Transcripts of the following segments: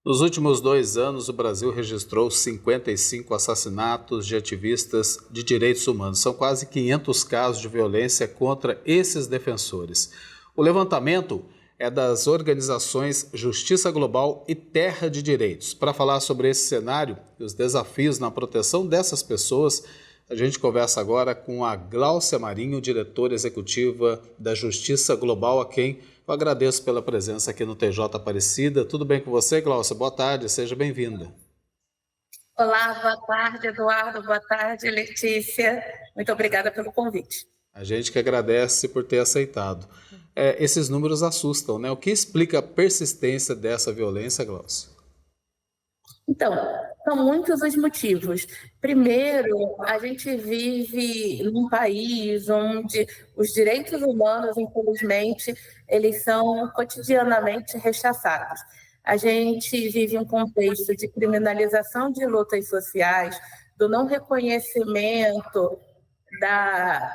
Nos últimos 2 anos, o Brasil registrou 55 assassinatos de ativistas de direitos humanos. São quase 500 casos de violência contra esses defensores. O levantamento é das organizações Justiça Global e Terra de Direitos. Para falar sobre esse cenário e os desafios na proteção dessas pessoas, a gente conversa agora com a Gláucia Marinho, diretora executiva da Justiça Global, a quem eu agradeço pela presença aqui no TJ Aparecida. Tudo bem com você, Gláucia? Boa tarde, seja bem-vinda. Olá, boa tarde, Eduardo. Boa tarde, Letícia. Muito obrigada pelo convite. A gente que agradece por ter aceitado. Esses números assustam, né? O que explica a persistência dessa violência, Gláucia? Então, são muitos os motivos. Primeiro, a gente vive num país onde os direitos humanos, infelizmente, eles são cotidianamente rechaçados. A gente vive um contexto de criminalização de lutas sociais, do não reconhecimento da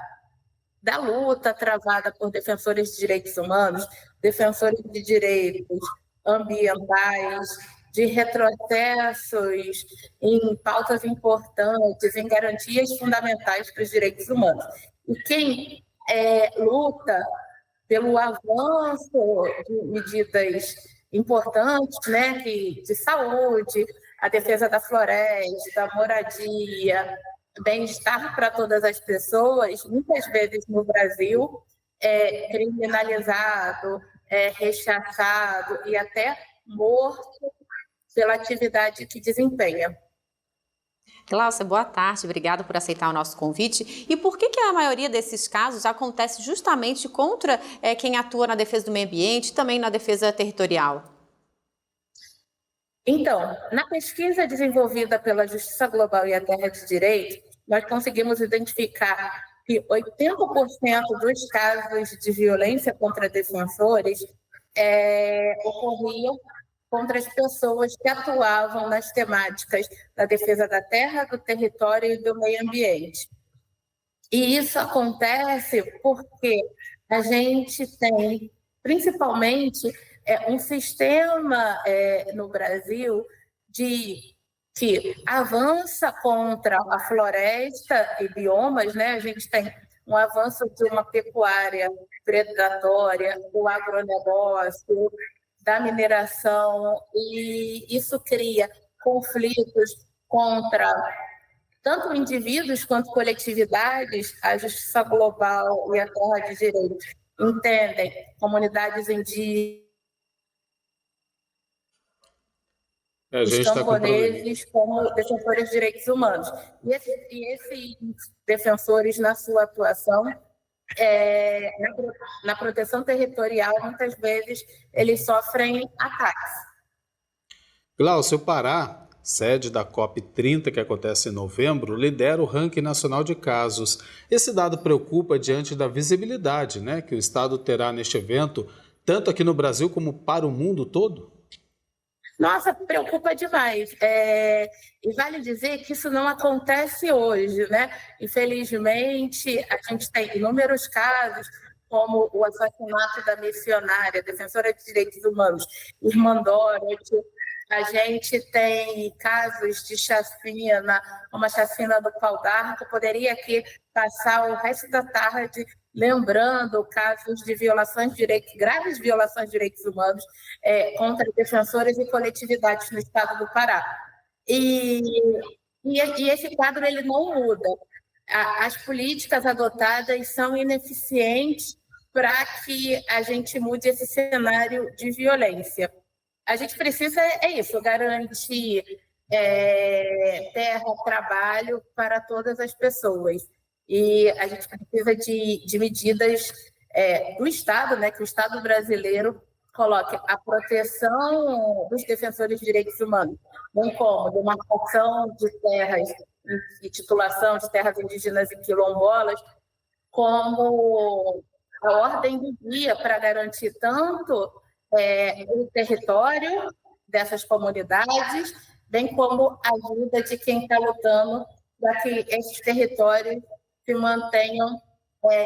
luta travada por defensores de direitos humanos, defensores de direitos ambientais, de retrocessos em pautas importantes, em garantias fundamentais para os direitos humanos. E quem luta pelo avanço de medidas importantes, né, de saúde, a defesa da floresta, moradia, bem-estar para todas as pessoas, muitas vezes no Brasil, é criminalizado, é rechaçado e até morto pela atividade que desempenha. Gláucia, boa tarde, obrigada por aceitar o nosso convite. E por que a maioria desses casos acontece justamente contra quem atua na defesa do meio ambiente e também na defesa territorial? Então, na pesquisa desenvolvida pela Justiça Global e a Terra de Direito, nós conseguimos identificar que 80% dos casos de violência contra defensores ocorriam contra as pessoas que atuavam nas temáticas da defesa da terra, do território e do meio ambiente. E isso acontece porque a gente tem, principalmente, um sistema no Brasil que avança contra a floresta e biomas, né? A gente tem um avanço de uma pecuária predatória, o agronegócio, da mineração, e isso cria conflitos contra tanto indivíduos quanto coletividades. A Justiça Global e a Terra de Direito entendem comunidades indígenas, os camponeses como defensores de direitos humanos. E esses defensores, na sua atuação, na proteção territorial, muitas vezes eles sofrem ataques. Gláucia, o Pará, sede da COP30, que acontece em novembro, lidera o ranking nacional de casos. Esse dado preocupa diante da visibilidade, né, que o Estado terá neste evento, tanto aqui no Brasil como para o mundo todo? Nossa, preocupa demais. E vale dizer que isso não acontece hoje, né? Infelizmente, a gente tem inúmeros casos, como o assassinato da missionária, defensora de direitos humanos, Irmã Dorothy. A gente tem casos de chacina, uma chacina do Pau d'Arco. Poderia aqui passar o resto da tarde lembrando casos de violações de direitos, graves violações de direitos humanos contra defensores e coletividades no estado do Pará. E esse quadro ele não muda. As políticas adotadas são ineficientes para que a gente mude esse cenário de violência. A gente precisa, garantir terra, trabalho para todas as pessoas. E a gente precisa de medidas do Estado, né, que o Estado brasileiro coloque a proteção dos defensores de direitos humanos, bem como demarcação de terras e titulação de terras indígenas e quilombolas, como a ordem do dia para garantir tanto o território dessas comunidades, bem como a vida de quem está lutando para que esses territórios se mantenham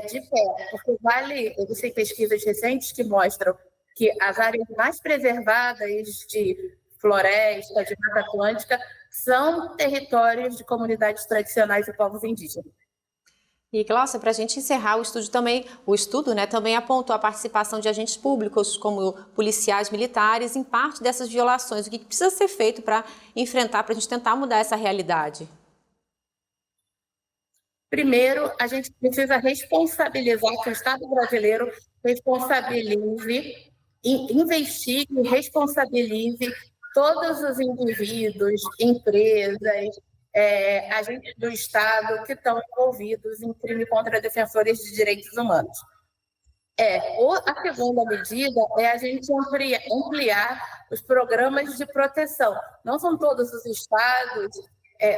de pé. Porque existem pesquisas recentes que mostram que as áreas mais preservadas de floresta, de Mata Atlântica, são territórios de comunidades tradicionais e povos indígenas. E, Gláucia, para a gente encerrar o estudo também apontou a participação de agentes públicos, como policiais militares, em parte dessas violações. O que precisa ser feito para enfrentar, para a gente tentar mudar essa realidade? Primeiro, a gente precisa responsabilizar, que o Estado brasileiro responsabilize, investigue e responsabilize todos os indivíduos, empresas, agentes do Estado que estão envolvidos em crime contra defensores de direitos humanos. A segunda medida é a gente ampliar os programas de proteção. Não são todos os estados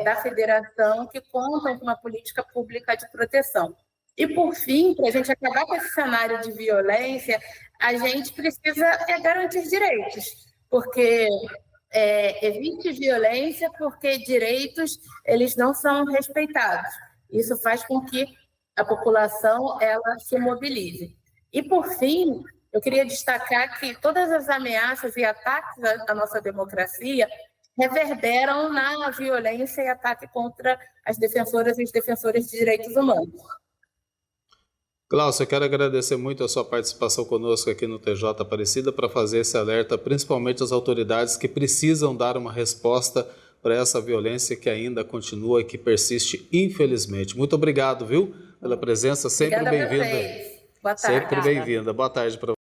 da federação que contam com uma política pública de proteção. E, por fim, para a gente acabar com esse cenário de violência, a gente precisa garantir direitos, porque evite violência porque direitos eles não são respeitados. Isso faz com que a população ela se mobilize. E, por fim, eu queria destacar que todas as ameaças e ataques à nossa democracia reverberam na violência e ataque contra as defensoras e os defensores de direitos humanos. Gláucia, eu quero agradecer muito a sua participação conosco aqui no TJ Aparecida para fazer esse alerta, principalmente às autoridades que precisam dar uma resposta para essa violência que ainda continua e que persiste, infelizmente. Muito obrigado, viu, pela presença, sempre bem-vinda. Boa tarde. Sempre bem-vinda. Boa tarde para